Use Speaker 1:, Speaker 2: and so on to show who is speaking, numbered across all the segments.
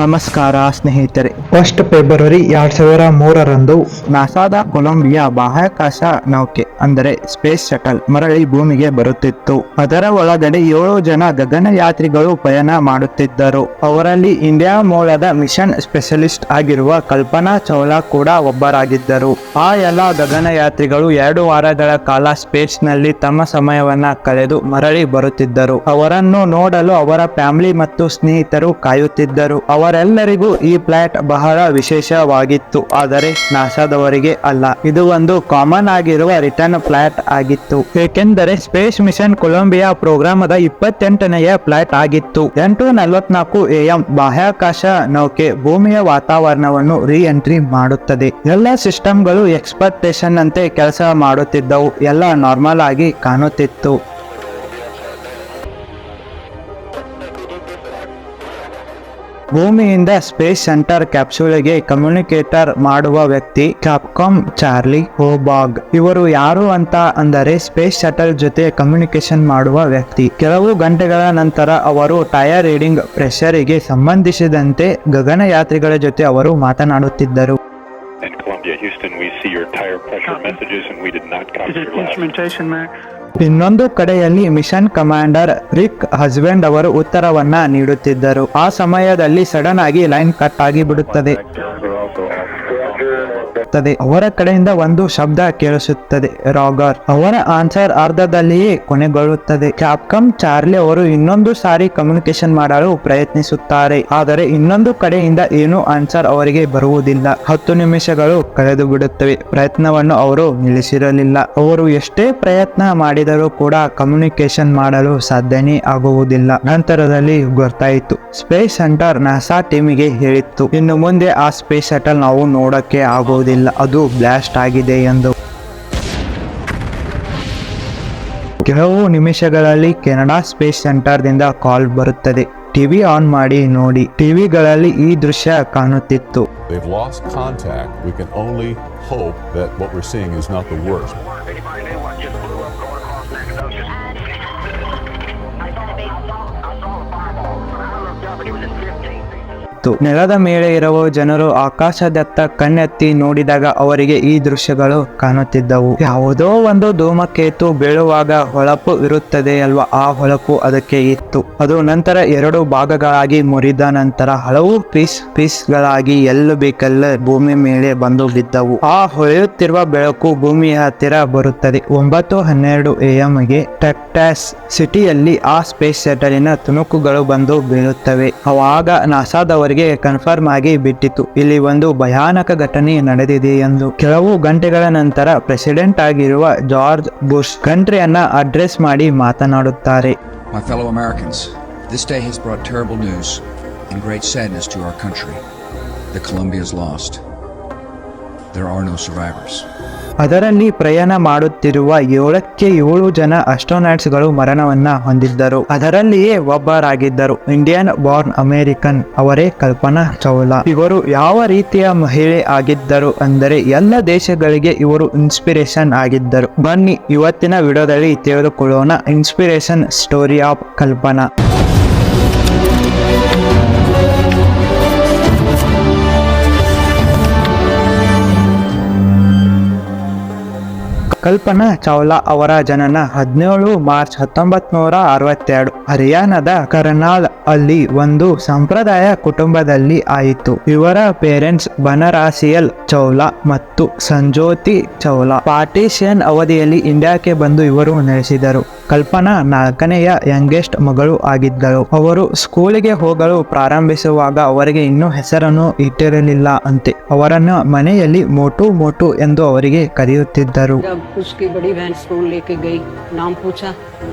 Speaker 1: ನಮಸ್ಕಾರ ಸ್ನೇಹಿತರೆ. 1 February 2003ರಂದು ನಾಸಾದ Colombia ಬಾಹ್ಯಾಕಾಶ ನೌಕೆ ಅಂದರೆ ಸ್ಪೇಸ್ ಶಟಲ್ ಮರಳಿ ಭೂಮಿಗೆ ಬರುತ್ತಿತ್ತು. ಅದರ ಒಳಗಡೆ 7 ಜನ ಗಗನಯಾತ್ರಿಗಳು ಪಯಣ ಮಾಡುತ್ತಿದ್ದರು. ಅವರಲ್ಲಿ ಇಂಡಿಯಾ ಮೂಲದ ಮಿಷನ್ ಸ್ಪೆಷಲಿಸ್ಟ್ ಆಗಿರುವ ಕಲ್ಪನಾ ಚಾವ್ಲಾ ಕೂಡ ಒಬ್ಬರಾಗಿದ್ದರು. ಆ ಎಲ್ಲ ಗಗನಯಾತ್ರಿಗಳು 2 ವಾರಗಳ ಕಾಲ ಸ್ಪೇಸ್ ನಲ್ಲಿ ತಮ್ಮ ಸಮಯವನ್ನ ಕಳೆದು ಮರಳಿ ಬರುತ್ತಿದ್ದರು. ಅವರನ್ನು ನೋಡಲು ಅವರ ಫ್ಯಾಮಿಲಿ ಮತ್ತು ಸ್ನೇಹಿತರು ಕಾಯುತ್ತಿದ್ದರು. ಅವರೆಲ್ಲರಿಗೂ ಈ ಫ್ಲೈಟ್ ಬಹಳ ವಿಶೇಷವಾಗಿತ್ತು, ಆದರೆ ನಾಸಾದವರಿಗೆ ಅಲ್ಲ. ಇದು ಒಂದು ಕಾಮನ್ ಆಗಿರುವ ರಿಟರ್ನ್ ಫ್ಲೈಟ್ ಆಗಿತ್ತು, ಏಕೆಂದರೆ ಸ್ಪೇಸ್ ಮಿಷನ್ ಕೊಲಂಬಿಯಾ ಪ್ರೋಗ್ರಾಮದ 28ನೆಯ ಫ್ಲೈಟ್ ಆಗಿತ್ತು. 8:44 AM ಬಾಹ್ಯಾಕಾಶ ನೌಕೆ ಭೂಮಿಯ ವಾತಾವರಣವನ್ನು ಎಂಟ್ರಿ ಮಾಡುತ್ತದೆ. ಎಲ್ಲ ಸಿಸ್ಟಮ್ಗಳು ಎಕ್ಸ್ಪೆಕ್ಟೇಷನ್ ಅಂತೆ ಕೆಲಸ ಮಾಡುತ್ತಿದ್ದವು. ಎಲ್ಲ ನಾರ್ಮಲ್ ಆಗಿ ಕಾಣುತ್ತಿತ್ತು. ಭೂಮಿಯಿಂದ ಸ್ಪೇಸ್ ಸೆಂಟರ್ ಕ್ಯಾಪ್ಸೂಲ್ಗೆ ಕಮ್ಯುನಿಕೇಟರ್ ಮಾಡುವ ವ್ಯಕ್ತಿ ಕ್ಯಾಪ್ಕಾಮ್ ಚಾರ್ಲಿ ಹೋಬಾಗ್. ಇವರು ಯಾರು ಅಂತ ಅಂದರೆ ಸ್ಪೇಸ್ ಶಟಲ್ ಜೊತೆ ಕಮ್ಯುನಿಕೇಶನ್ ಮಾಡುವ ವ್ಯಕ್ತಿ. ಕೆಲವು ಗಂಟೆಗಳ ನಂತರ ಅವರು ಟೈರ್ ರೀಡಿಂಗ್ ಪ್ರೆಷರಿಗೆ ಸಂಬಂಧಿಸಿದಂತೆ ಗಗನಯಾತ್ರಿಗಳ ಜೊತೆ ಅವರು ಮಾತನಾಡುತ್ತಿದ್ದರು. ಇನ್ನೊಂದು ಕಡೆಯಲ್ಲಿ ಮಿಷನ್ ಕಮಾಂಡರ್ ರಿಕ್ ಹಸ್ಬೆಂಡ್ ಅವರು ಉತ್ತರವನ್ನ ನೀಡುತ್ತಿದ್ದರು. ಆ ಸಮಯದಲ್ಲಿ ಸಡನ್ ಆಗಿ ಲೈನ್ ಕಟ್ ಆಗಿ ಬಿಡುತ್ತದೆ. ಅವರ ಕಡೆಯಿಂದ ಒಂದು ಶಬ್ದ ಕೇಳಿಸುತ್ತದೆ, ರಾಗರ್. ಅವರ ಆನ್ಸರ್ ಅರ್ಧದಲ್ಲಿಯೇ ಕೊನೆಗೊಳ್ಳುತ್ತದೆ. ಕ್ಯಾಪ್ಕಾಮ್ ಚಾರ್ಲಿ ಅವರು ಇನ್ನೊಂದು ಸಾರಿ ಕಮ್ಯುನಿಕೇಶನ್ ಮಾಡಲು ಪ್ರಯತ್ನಿಸುತ್ತಾರೆ, ಆದರೆ ಇನ್ನೊಂದು ಕಡೆಯಿಂದ ಏನೂ ಆನ್ಸರ್ ಅವರಿಗೆ ಬರುವುದಿಲ್ಲ. 10 ನಿಮಿಷಗಳು ಕಳೆದು ಬಿಡುತ್ತವೆ. ಪ್ರಯತ್ನವನ್ನು ಅವರು ನಿಲ್ಲಿಸಿರಲಿಲ್ಲ. ಅವರು ಎಷ್ಟೇ ಪ್ರಯತ್ನ ಮಾಡಿದರೂ ಕೂಡ ಕಮ್ಯುನಿಕೇಶನ್ ಮಾಡಲು ಸಾಧ್ಯನೇ ಆಗುವುದಿಲ್ಲ. ನಂತರದಲ್ಲಿ ಗೊತ್ತಾಯಿತು. ಸ್ಪೇಸ್ ಸೆಂಟರ್ ನಾಸಾ ಟೀಮಿಗೆ ಹೇಳಿತ್ತು, ಇನ್ನು ಮುಂದೆ ಆ ಸ್ಪೇಸ್ ಶಟಲ್ ನಾವು ನೋಡಕ್ಕೆ ಆಗುವುದಿಲ್ಲ, ಅದು ಬ್ಲಾಸ್ಟ್ ಆಗಿದೆ ಎಂದು. ಕೆಲವು ನಿಮಿಷಗಳಲ್ಲಿ ಕೆನಡಾ ಸ್ಪೇಸ್ ಸೆಂಟರ್ ದಿಂದ ಕಾಲ್ ಬರುತ್ತದೆ. ಟಿವಿ ಆನ್ ಮಾಡಿ ನೋಡಿ. ಟಿವಿಗಳಲ್ಲಿ ಈ ದೃಶ್ಯ ಕಾಣುತ್ತಿತ್ತು.
Speaker 2: They've lost contact. We can only hope that what we're seeing is not the worst.
Speaker 1: ನೆಲದ ಮೇಲೆ ಇರುವ ಜನರು ಆಕಾಶದತ್ತ ಕಣ್ಣೆತ್ತಿ ನೋಡಿದಾಗ ಅವರಿಗೆ ಈ ದೃಶ್ಯಗಳು ಕಾಣುತ್ತಿದ್ದವು. ಯಾವುದೋ ಒಂದು ಧೂಮಕೇತು ಬೀಳುವಾಗ ಹೊಳಪು ಇರುತ್ತದೆ ಅಲ್ವಾ, ಆ ಹೊಳಪು ಅದಕ್ಕೆ ಇತ್ತು. ಅದು ನಂತರ 2 ಭಾಗಗಳಾಗಿ ಮುರಿದ ನಂತರ ಹಲವು ಪೀಸ್ಗಳಾಗಿ ಎಲ್ಲ ಬೇಕಲ್ಲ ಭೂಮಿ ಮೇಲೆ ಬಂದು ಬಿದ್ದವು. ಆ ಹೊಳೆಯುತ್ತಿರುವ ಬೆಳಕು ಭೂಮಿಯ ಹತ್ತಿರ ಬರುತ್ತದೆ. 9:12 AM ಗೆ ಟೆಕ್ಸಾಸ್ ಸಿಟಿಯಲ್ಲಿ ಆ ಸ್ಪೇಸ್ ಶಟಲಿನ ತುಣುಕುಗಳು ಬಂದು ಬೀಳುತ್ತವೆ. ಅವಾಗ ನಾಸಾದವರಿಗೆ ಕನ್ಫರ್ಮ್ ಆಗಿ ಬಿಟ್ಟಿತು, ಇಲ್ಲಿ ಒಂದು ಭಯಾನಕ ಘಟನೆ ನಡೆದಿದೆ ಎಂದು. ಕೆಲವು ಗಂಟೆಗಳ ನಂತರ ಪ್ರೆಸಿಡೆಂಟ್ ಆಗಿರುವ ಜಾರ್ಜ್ ಬುಷ್ ಕಂಟ್ರಿಯನ್ನ ಅಡ್ರೆಸ್ ಮಾಡಿ ಮಾತನಾಡುತ್ತಾರೆ.
Speaker 3: My fellow Americans, this day has brought terrible news and great sadness to our country. The Columbia is lost. There are no survivors.
Speaker 1: ಅದರಲ್ಲಿ ಪ್ರಯಾಣ ಮಾಡುತ್ತಿರುವ 7 ಜನ ಅಸ್ಟ್ರೋನಾಟ್ಸ್ಗಳು ಮರಣವನ್ನ ಹೊಂದಿದ್ದರು. ಅದರಲ್ಲಿಯೇ ಒಬ್ಬರಾಗಿದ್ದರು ಇಂಡಿಯನ್ ಬಾರ್ನ್ ಅಮೆರಿಕನ್, ಅವರೇ ಕಲ್ಪನಾ ಚಾವ್ಲಾ. ಇವರು ಯಾವ ರೀತಿಯ ಮಹಿಳೆ ಆಗಿದ್ದರು ಅಂದರೆ ಎಲ್ಲ ದೇಶಗಳಿಗೆ ಇವರು ಇನ್ಸ್ಪಿರೇಷನ್ ಆಗಿದ್ದರು. ಬನ್ನಿ ಇವತ್ತಿನ ವಿಡಿಯೋದಲ್ಲಿ ತಿಳಿದುಕೊಳ್ಳೋಣ ಇನ್ಸ್ಪಿರೇಷನ್ ಸ್ಟೋರಿ ಆಫ್ ಕಲ್ಪನಾ. ಕಲ್ಪನಾ ಚಾವ್ಲಾ ಅವರ ಜನನ 17 ಮಾರ್ಚ್ 1962 ಹರಿಯಾಣದ ಕರ್ನಾಲ್ ಅಲ್ಲಿ ಒಂದು ಸಂಪ್ರದಾಯ ಕುಟುಂಬದಲ್ಲಿ ಆಯಿತು. ಇವರ ಪೇರೆಂಟ್ಸ್ ಬನರಾಸಿಯಲ್ ಚಾವ್ಲಾ ಮತ್ತು ಸಂಜೋತಿ ಚಾವ್ಲಾ. ಪಾರ್ಟಿಷನ್ ಅವಧಿಯಲ್ಲಿ ಇಂಡಿಯಾಕ್ಕೆ ಬಂದು ಇವರು ನೆಲೆಸಿದರು. ಕಲ್ಪನಾ 4ನೆಯ ಯಂಗೆಸ್ಟ್ ಮಗಳು ಆಗಿದ್ದಳು. ಅವರು ಸ್ಕೂಲಿಗೆ ಹೋಗಲು ಪ್ರಾರಂಭಿಸುವಾಗ ಅವರಿಗೆ ಇನ್ನೂ ಹೆಸರನ್ನು ಇಟ್ಟಿರಲಿಲ್ಲ ಅಂತೆ. ಅವರನ್ನು ಮನೆಯಲ್ಲಿ ಮೋಟು ಎಂದು ಅವರಿಗೆ ಕರೆಯುತ್ತಿದ್ದರು.
Speaker 4: उसकी बड़ी बहन स्कूल लेके गई, नाम पूछा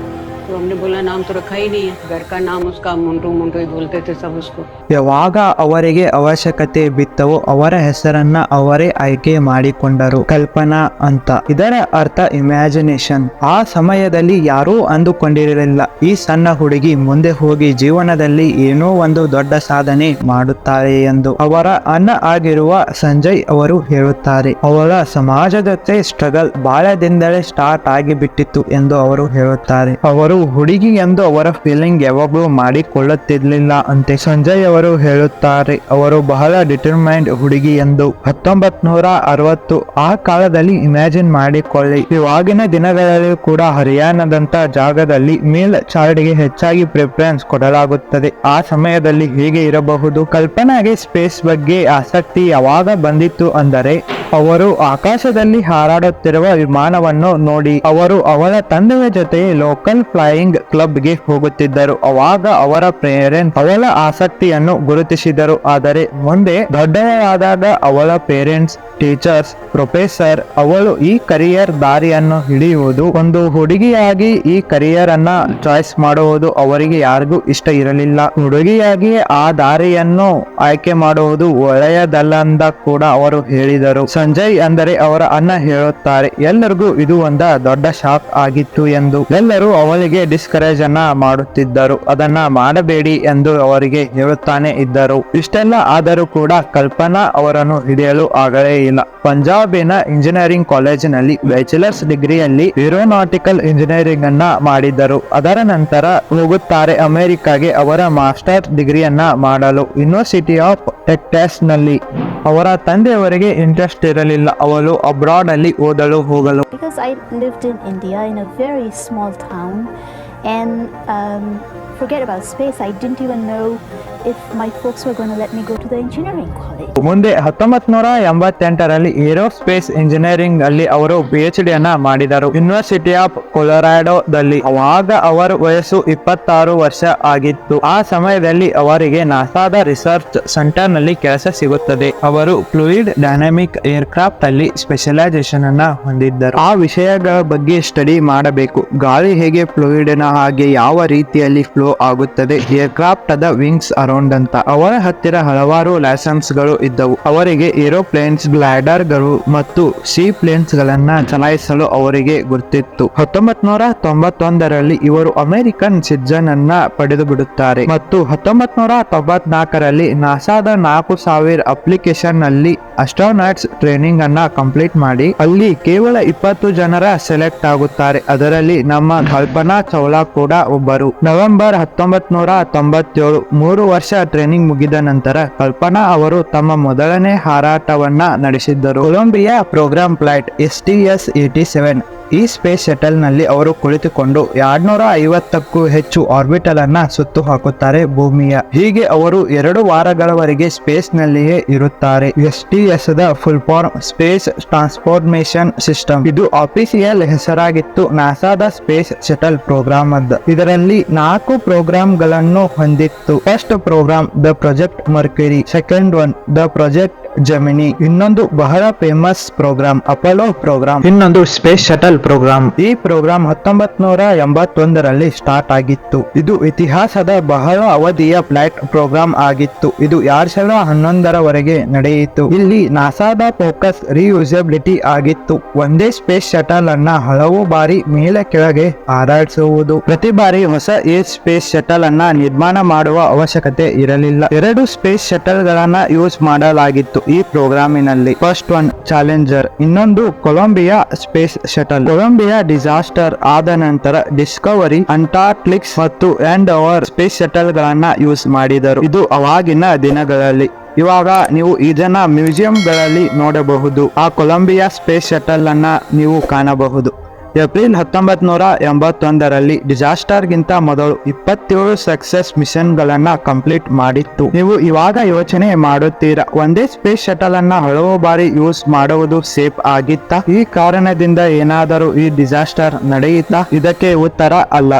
Speaker 4: तो हमने बोला नाम तो रखा ही नहीं है, घर का नाम उसका मुंटू ही बोलते थे सब उसको.
Speaker 1: ಯಾವಾಗ ಅವರಿಗೆ ಅವಶ್ಯಕತೆ ಬಿತ್ತವೋ ಅವರ ಹೆಸರನ್ನ ಅವರೇ ಆಯ್ಕೆ ಮಾಡಿಕೊಂಡರು, ಕಲ್ಪನಾ ಅಂತ. ಇದರ ಅರ್ಥ ಇಮ್ಯಾಜಿನೇಷನ್. ಆ ಸಮಯದಲ್ಲಿ ಯಾರೂ ಅಂದುಕೊಂಡಿರಲಿಲ್ಲ ಈ ಸಣ್ಣ ಹುಡುಗಿ ಮುಂದೆ ಹೋಗಿ ಜೀವನದಲ್ಲಿ ಏನೋ ಒಂದು ದೊಡ್ಡ ಸಾಧನೆ ಮಾಡುತ್ತಾರೆ ಎಂದು. ಅವರ ಅಣ್ಣ ಆಗಿರುವ ಸಂಜಯ್ ಅವರು ಹೇಳುತ್ತಾರೆ, ಅವಳ ಸಮಾಜ ಜೊತೆ ಸ್ಟ್ರಗಲ್ ಬಾಲ್ಯದಿಂದಲೇ ಸ್ಟಾರ್ಟ್ ಆಗಿಬಿಟ್ಟಿತ್ತು ಎಂದು ಅವರು ಹೇಳುತ್ತಾರೆ. ಅವರು ಹುಡುಗಿ ಎಂದು ಅವರ ಫೀಲಿಂಗ್ ಯಾವಾಗಲೂ ಮಾಡಿಕೊಳ್ಳುತ್ತಿರ್ಲಿಲ್ಲ ಅಂತೆ. ಸಂಜಯ್ ಅವರು ಹೇಳುತ್ತಾರೆ, ಅವರು ಬಹಳ ಡಿಟರ್ಮೈನ್ಡ್ ಹುಡುಗಿ ಎಂದು. 1960 ಆ ಕಾಲದಲ್ಲಿ ಇಮ್ಯಾಜಿನ್ ಮಾಡಿಕೊಳ್ಳಿ, ಇವಾಗಿನ ದಿನಗಳಲ್ಲಿ ಕೂಡ ಹರಿಯಾಣದಂತ ಜಾಗದಲ್ಲಿ ಮೇಲ್ ಚೈಲ್ಡ್ಗೆ ಹೆಚ್ಚಾಗಿ ಪ್ರಿಫರೆನ್ಸ್ ಕೊಡಲಾಗುತ್ತದೆ. ಆ ಸಮಯದಲ್ಲಿ ಹೇಗೆ ಇರಬಹುದು? ಕಲ್ಪನಾಗೆ ಸ್ಪೇಸ್ ಬಗ್ಗೆ ಆಸಕ್ತಿ ಯಾವಾಗ ಬಂದಿತ್ತು ಅಂದರೆ, ಅವರು ಆಕಾಶದಲ್ಲಿ ಹಾರಾಡುತ್ತಿರುವ ವಿಮಾನವನ್ನು ನೋಡಿ ಅವರು ಅವಳ ತಂದೆಯ ಜೊತೆ ಲೋಕಲ್ ಫ್ಲೈಯಿಂಗ್ ಕ್ಲಬ್ಗೆ ಹೋಗುತ್ತಿದ್ದರು. ಅವಾಗ ಅವರ ಪೇರೆಂಟ್ಸ್ ಅವಳ ಆಸಕ್ತಿಯನ್ನು ಗುರುತಿಸಿದರು. ಆದರೆ ಮುಂದೆ ದೊಡ್ಡವಳಾದಾಗ ಅವಳ ಪೇರೆಂಟ್ಸ್, ಟೀಚರ್ಸ್, ಪ್ರೊಫೆಸರ್ ಅವಳು ಈ ಕರಿಯರ್ ದಾರಿಯನ್ನು ಹಿಡಿಯುವುದು, ಒಂದು ಹುಡುಗಿಯಾಗಿ ಈ ಕರಿಯರ್ ಅನ್ನ ಚಾಯ್ಸ್ ಮಾಡುವುದು ಅವರಿಗೆ ಯಾರಿಗೂ ಇಷ್ಟ ಇರಲಿಲ್ಲ. ಹುಡುಗಿಯಾಗಿ ಆ ದಾರಿಯನ್ನು ಆಯ್ಕೆ ಮಾಡುವುದು ಒಳ್ಳೆಯದಲ್ಲ ಕೂಡ ಅವರು ಹೇಳಿದರು. ಸಂಜಯ್ ಅಂದರೆ ಅವರ ಅಣ್ಣ ಹೇಳುತ್ತಾರೆ, ಎಲ್ಲರಿಗೂ ಇದು ಒಂದು ದೊಡ್ಡ ಶಾಕ್ ಆಗಿತ್ತು ಎಂದು. ಎಲ್ಲರೂ ಅವಳಿಗೆ ಡಿಸ್ಕರೇಜ್ ಅನ್ನ ಮಾಡುತ್ತಿದ್ದರು, ಅದನ್ನ ಮಾಡಬೇಡಿ ಎಂದು ಅವರಿಗೆ ಹೇಳುತ್ತಾನೆ ಇದ್ದರು. ಇಷ್ಟೆಲ್ಲ ಆದರೂ ಕೂಡ ಕಲ್ಪನಾ ಅವರನ್ನು ಹಿಡಿಯಲು ಆಗಲೇ ಇಲ್ಲ. ಪಂಜಾಬಿನ ಇಂಜಿನಿಯರಿಂಗ್ ಕಾಲೇಜಿನಲ್ಲಿ ಬ್ಯಾಚುಲರ್ಸ್ ಡಿಗ್ರಿಯಲ್ಲಿ ಏರೋನಾಟಿಕಲ್ ಇಂಜಿನಿಯರಿಂಗ್ ಅನ್ನ ಮಾಡಿದ್ದರು. ಅದರ ನಂತರ ಹೋಗುತ್ತಾರೆ ಅಮೆರಿಕಾಗೆ ಅವರ ಮಾಸ್ಟರ್ ಡಿಗ್ರಿಯನ್ನ ಮಾಡಲು ಯೂನಿವರ್ಸಿಟಿ ಆಫ್ ಟೆಕ್ಸಾಸ್ ನಲ್ಲಿ. ಅವರ ತಂದೆಯವರಿಗೆ ಇಂಟ್ರೆಸ್ಟ್ ಇರಲಿಲ್ಲ ಅವಳು ಅಬ್ರಾಡ್ ಅಲ್ಲಿ ಓದಲು ಹೋಗಲು.
Speaker 5: Because I lived in India in a very small town and forget about space, I didn't even know if my folks were going to let me go to the engineering college.
Speaker 1: ಮುಂದೆ 1988ರಲ್ಲಿ aerospace engineering ಅಲ್ಲಿ ಅವರು PhD ಅನ್ನ ಮಾಡಿದರು university of ಕೊಲೊರಾಡೋದಲ್ಲಿ. ಅವಾಗ ಅವರ ವಯಸ್ಸು 26 ವರ್ಷ ಆಗಿತ್ತು. ಆ ಸಮಯದಲ್ಲಿ ಅವರಿಗೆ ನಾಸಾದ ರಿಸರ್ಚ್ ಸೆಂಟರ್ ನಲ್ಲಿ ಕೆಲಸ ಸಿಗುತ್ತದೆ. ಅವರು ಫ್ಲೂಯಿಡ್ ಡೈನಾಮಿಕ್ ಏರ್ಕ್ರಾಫ್ಟ್ ಅಲ್ಲಿ ಸ್ಪೆಷಲೈಸೇಷನ್ ಅನ್ನ ಹೊಂದಿದ್ದರು. ಆ ವಿಷಯಗಳ ಬಗ್ಗೆ ಸ್ಟಡಿ ಮಾಡಬೇಕು. ಗಾಳಿ ಹೇಗೆ ಫ್ಲೂಯಿಡ್ ನ ಹಾಗೆ ಯಾವ ರೀತಿಯಲ್ಲಿ ಫ್ಲೋ ಆಗುತ್ತದೆ, ಏರ್ಕ್ರಾಫ್ಟ್ ಅದ ವಿಂಗ್ಸ್ ಅರೌಂಡ್ ಅಂತ. ಅವರ ಹತ್ತಿರ ಹಲವಾರು ಲೈಸೆನ್ಸ್ ಗಳು ಇದ್ದವು. ಅವರಿಗೆ ಏರೋಪ್ಲೇನ್ಸ್, ಗ್ಲೈಡರ್ ಗಳು ಮತ್ತು ಸೀ ಪ್ಲೇನ್ಸ್ ಗಳನ್ನ ಚಲಾಯಿಸಲು ಅವರಿಗೆ ಗೊತ್ತಿತ್ತು. 1991ರಲ್ಲಿ ಇವರು ಅಮೆರಿಕನ್ ಸಿಟಿಜನ್ ಅನ್ನ ಪಡೆದು ಬಿಡುತ್ತಾರೆ ಮತ್ತು 1994ರಲ್ಲಿ ನಾಸಾದ 4000 ಅಪ್ಲಿಕೇಶನ್ ನಲ್ಲಿ ಅಸ್ಟ್ರೋನಾಟ್ಸ್ ಟ್ರೈನಿಂಗ್ ಅನ್ನ ಕಂಪ್ಲೀಟ್ ಮಾಡಿ ಅಲ್ಲಿ ಕೇವಲ 20 ಜನರ ಸೆಲೆಕ್ಟ್ ಆಗುತ್ತಾರೆ. ಅದರಲ್ಲಿ ನಮ್ಮ ಕಲ್ಪನಾ ಚೌಲಾ ಕೂಡ ಒಬ್ಬರು. ನವೆಂಬರ್ 1997 3 ವರ್ಷ ಟ್ರೈನಿಂಗ್ ಮುಗಿದ ನಂತರ ಕಲ್ಪನಾ ಅವರು ತಮ್ಮ ಮೊದಲನೇ ಹಾರಾಟವನ್ನ ನಡೆಸಿದ್ದರು. ಕೊಲಂಬಿಯಾ ಪ್ರೋಗ್ರಾಮ್ ಫ್ಲೈಟ್ STS-87 ಈ ಸ್ಪೇಸ್ ಶಟಲ್ ನಲ್ಲಿ ಅವರು ಕುಳಿತುಕೊಂಡು 250ಕ್ಕೂ ಹೆಚ್ಚು ಆರ್ಬಿಟಲ್ ಅನ್ನ ಸುತ್ತು ಹಾಕುತ್ತಾರೆ ಭೂಮಿಯ. ಹೀಗೆ ಅವರು 2 ವಾರಗಳವರೆಗೆ ಸ್ಪೇಸ್ ನಲ್ಲಿಯೇ ಇರುತ್ತಾರೆ. STS the full form space transformation system. ಇದು ಆಫೀಸಿಯಲ್ ಹೆಸರಾಗಿತ್ತು ನಾಸಾದ ಸ್ಪೇಸ್ ಶಟಲ್ ಪ್ರೋಗ್ರಾಮ್ ಅದ. ಇದರಲ್ಲಿ 4 ಪ್ರೋಗ್ರಾಮ್ ಗಳನ್ನು ಹೊಂದಿತ್ತು. First program the project Mercury, second one the project Gemini, ಇನ್ನೊಂದು ಬಹಳ ಫೇಮಸ್ ಪ್ರೋಗ್ರಾಮ್ ಅಪೋಲೋ ಪ್ರೋಗ್ರಾಮ್, ಇನ್ನೊಂದು ಸ್ಪೇಸ್ ಶಟಲ್ ಪ್ರೋಗ್ರಾಮ್. ಈ ಪ್ರೋಗ್ರಾಮ್ 1981ರಲ್ಲಿ ಸ್ಟಾರ್ಟ್ ಆಗಿತ್ತು. ಇದು ಇತಿಹಾಸದ ಬಹಳ ಅವಧಿಯ ಫ್ಲೈಟ್ ಪ್ರೋಗ್ರಾಮ್ ಆಗಿತ್ತು. ಇದು 2011ರವರೆಗೆ ನಡೆಯಿತು. ಇಲ್ಲಿ ನಾಸಾದ ಫೋಕಸ್ ರಿಯೂಸಬಿಲಿಟಿ ಆಗಿತ್ತು. ಒಂದೇ ಸ್ಪೇಸ್ ಶಟಲ್ ಅನ್ನ ಹಲವು ಬಾರಿ ಮೇಲೆ ಕೆಳಗೆ ಹಾರಾಡಿಸುವುದು. ಪ್ರತಿ ಬಾರಿ ಹೊಸ ಸ್ಪೇಸ್ ಶಟಲ್ ಅನ್ನ ನಿರ್ಮಾಣ ಮಾಡುವ ಅವಶ್ಯಕತೆ ಇರಲಿಲ್ಲ. 2 ಸ್ಪೇಸ್ ಶಟಲ್ ಗಳನ್ನ ಯೂಸ್ ಮಾಡಲಾಗಿತ್ತು ಈ ಪ್ರೋಗ್ರಾಮಿನಲ್ಲಿ. ಫಸ್ಟ್ ಒನ್ ಚಾಲೆಂಜರ್, ಇನ್ನೊಂದು Columbia space shuttle. Columbia disaster ಆದ ನಂತರ ಡಿಸ್ಕವರಿ, ಅಂಟಾರ್ಕ್ಟಿಕ್ಸ್ ಮತ್ತು ಎಂಡೆವರ್ ಸ್ಪೇಸ್ ಶಟಲ್ ಗಳನ್ನ ಯೂಸ್ ಮಾಡಿದರು. ಇದು ಅವಾಗಿನ ದಿನಗಳಲ್ಲಿ. ಇವಾಗ ನೀವು ಇದನ್ನ ಮ್ಯೂಸಿಯಂಗಳಲ್ಲಿ ನೋಡಬಹುದು. ಆ ಕೊಲಂಬಿಯಾ ಸ್ಪೇಸ್ ಶಟಲ್ ಅನ್ನ ನೀವು ಕಾಣಬಹುದು. ಏಪ್ರಿಲ್ 1981ರಲ್ಲಿ ಡಿಸಾಸ್ಟರ್ ಗಿಂತ ಮೊದಲು 27 ಸಕ್ಸೆಸ್ ಮಿಷನ್ ಗಳನ್ನ ಕಂಪ್ಲೀಟ್ ಮಾಡಿತ್ತು. ನೀವು ಇವಾಗ ಯೋಚನೆ ಮಾಡುತ್ತೀರಾ, ಒಂದೇ ಸ್ಪೇಸ್ ಶಟಲ್ ಅನ್ನ ಹಲವು ಬಾರಿ ಯೂಸ್ ಮಾಡುವುದು ಸೇಫ್ ಆಗಿತ್ತಾ? ಈ ಕಾರಣದಿಂದ ಏನಾದರೂ ಈ ಡಿಸಾಸ್ಟರ್ ನಡೆಯಿತಾ? ಇದಕ್ಕೆ ಉತ್ತರ ಅಲ್ಲ.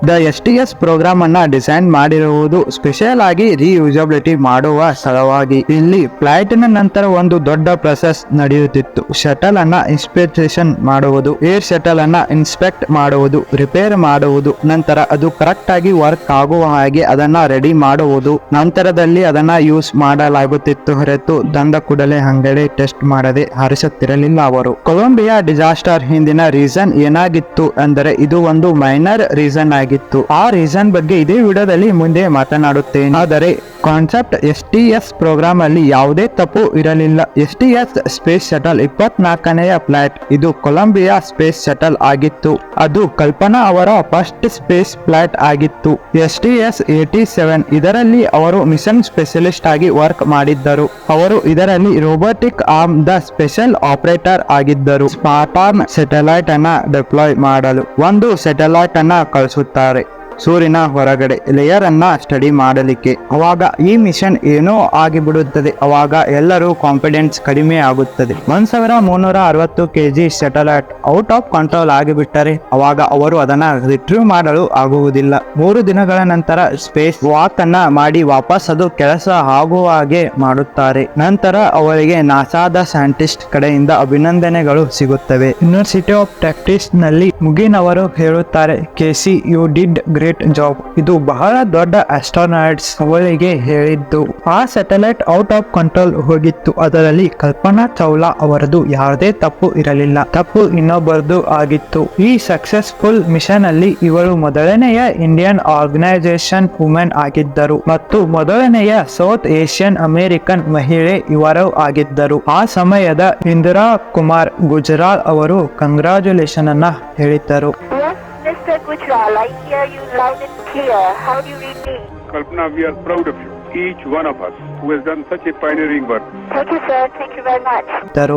Speaker 1: ದ STS ಪ್ರೋಗ್ರಾಮ್ ಅನ್ನ ಡಿಸೈನ್ ಮಾಡಿರುವುದು ಸ್ಪೆಷಲ್ ಆಗಿ ರಿಯೂಸಬಿಲಿಟಿ ಮಾಡುವ ಸಲುವಾಗಿ. ಇಲ್ಲಿ ಫ್ಲೈಟ್ ನ ನಂತರ ಒಂದು ದೊಡ್ಡ ಪ್ರೊಸೆಸ್ ನಡೆಯುತ್ತಿತ್ತು. ಶಟಲ್ ಅನ್ನ ಇನ್ಸ್ಪೆಕ್ಷನ್ ಮಾಡುವುದು, ಏರ್ ಶಟಲ್ ಅನ್ನ ಇನ್ಸ್ಪೆಕ್ಟ್ ಮಾಡುವುದು, ರಿಪೇರ್ ಮಾಡುವುದು, ನಂತರ ಅದು ಕರೆಕ್ಟ್ ಆಗಿ ವರ್ಕ್ ಆಗುವ ಹಾಗೆ ಅದನ್ನ ರೆಡಿ ಮಾಡುವುದು. ನಂತರದಲ್ಲಿ ಅದನ್ನ ಯೂಸ್ ಮಾಡಲಾಗುತ್ತಿತ್ತು ಹೊರತು ತಂದ ಕೂಡಲೇ ಹಂಗಡೆ ಟೆಸ್ಟ್ ಮಾಡದೆ ಹಾರಿಸುತ್ತಿರಲಿಲ್ಲ ಅವರು. ಕೊಲಂಬಿಯಾ ಡಿಸಾಸ್ಟರ್ ಹಿಂದಿನ ರೀಸನ್ ಏನಾಗಿತ್ತು ಅಂದರೆ ಇದು ಒಂದು ಮೈನರ್ ರೀಸನ್ ಆಗಿ ಆಗಿತ್ತು. ಆ ರೀಸನ್ ಬಗ್ಗೆ ಇದೇ ವಿಡಿಯೋದಲ್ಲಿ ಮುಂದೆ ಮಾತನಾಡುತ್ತೇನೆ. ಆದರೆ ಕಾನ್ಸೆಪ್ಟ್ STS ಪ್ರೋಗ್ರಾಮ್ ಅಲ್ಲಿ ಯಾವುದೇ ತಪ್ಪು ಇರಲಿಲ್ಲ. STS ಸ್ಪೇಸ್ ಶಟಲ್ 24ನೆಯ ಫ್ಲೈಟ್. ಇದು ಕೊಲಂಬಿಯಾ ಸ್ಪೇಸ್ ಶಟಲ್ ಆಗಿತ್ತು. ಅದು ಕಲ್ಪನಾ ಅವರ ಫಸ್ಟ್ ಸ್ಪೇಸ್ ಫ್ಲೈಟ್ ಆಗಿತ್ತು. STS 87 ಇದರಲ್ಲಿ ಅವರು ಮಿಷನ್ ಸ್ಪೆಷಲಿಸ್ಟ್ ಆಗಿ ವರ್ಕ್ ಮಾಡಿದ್ದರು. ಅವರು ಇದರಲ್ಲಿ robotic arm the special operator ಆಗಿದ್ದರು. ಸ್ಪಾರ್ಟಾನ್ ಸ್ಯಾಟಲೈಟ್ ಅನ್ನ ಡಿಪ್ಲಾಯ್ ಮಾಡಲು ಒಂದು ಸ್ಯಾಟಲೈಟ್ ಅನ್ನ ಕಳಿಸುತ್ತಾರೆ ಸೂರ್ಯನ ಹೊರಗಡೆ ಲೇಯರ್ ಅನ್ನ ಸ್ಟಡಿ ಮಾಡಲಿಕ್ಕೆ. ಅವಾಗ ಈ ಮಿಷನ್ ಏನೋ ಆಗಿಬಿಡುತ್ತದೆ. ಅವಾಗ ಎಲ್ಲರೂ ಕಾನ್ಫಿಡೆನ್ಸ್ ಕಡಿಮೆ ಆಗುತ್ತದೆ. 1360 kg satellite out of control ಆಗಿಬಿಟ್ಟರೆ ಅವಾಗ ಅವರು ಅದನ್ನ ರಿಟ್ರೀವ್ ಮಾಡಲು ಆಗುವುದಿಲ್ಲ. 3 ದಿನಗಳ ನಂತರ ಸ್ಪೇಸ್ ವಾಕ್ ಅನ್ನ ಮಾಡಿ ವಾಪಸ್ ಅದು ಕೆಲಸ ಆಗುವ ಹಾಗೆ ಮಾಡುತ್ತಾರೆ. ನಂತರ ಅವರಿಗೆ ನಾಸಾದ ಸೈಂಟಿಸ್ಟ್ ಕಡೆಯಿಂದ ಅಭಿನಂದನೆಗಳು ಸಿಗುತ್ತವೆ. ಯೂನಿವರ್ಸಿಟಿ ಆಫ್ ಟೆಕ್ಸಾಸ್ ನಲ್ಲಿ ಮುಗಿನ್ ಅವರು ಹೇಳುತ್ತಾರೆ, KC you did great job. ಇದು ಬಹಳ ದೊಡ್ಡ ಆಸ್ಟ್ರೋನಾಟ್ಸ್ ಅವರಿಗೆ ಹೇಳಿದ್ದು. ಆ ಸ್ಯಾಟಲೈಟ್ ಔಟ್ ಆಫ್ ಕಂಟ್ರೋಲ್ ಹೋಗಿತ್ತು. ಅದರಲ್ಲಿ ಕಲ್ಪನಾ ಚಾವ್ಲಾ ಅವರದು ಯಾವುದೇ ತಪ್ಪು ಇರಲಿಲ್ಲ. ತಪ್ಪು ಇನ್ನೊಬ್ಬರದು ಆಗಿತ್ತು. ಈ ಸಕ್ಸಸ್ಫುಲ್ ಮಿಷನ್ ಅಲ್ಲಿ ಇವಳು ಮೊದಲನೆಯ ಇಂಡಿಯನ್ ಆರ್ಗನೈಸೇಷನ್ ವುಮೆನ್ ಆಗಿದ್ದರು ಮತ್ತು ಮೊದಲನೆಯ ಸೌತ್ ಏಷ್ಯನ್ ಅಮೆರಿಕನ್ ಮಹಿಳೆ ಇವರು ಆಗಿದ್ದರು. ಆ ಸಮಯದ ಇಂದಿರಾ ಕುಮಾರ್ ಗುಜರಾಲ್ ಅವರು ಕಂಗ್ರಾಚುಲೇಷನ್ ಅನ್ನ ಹೇಳಿದ್ದರು.
Speaker 6: Mr. Gujral, I hear you loud and clear. How do you read me?
Speaker 7: Kalpana, we are proud of you, each one of us who has done such a pioneering work.
Speaker 6: Thank you, sir. Thank you very much.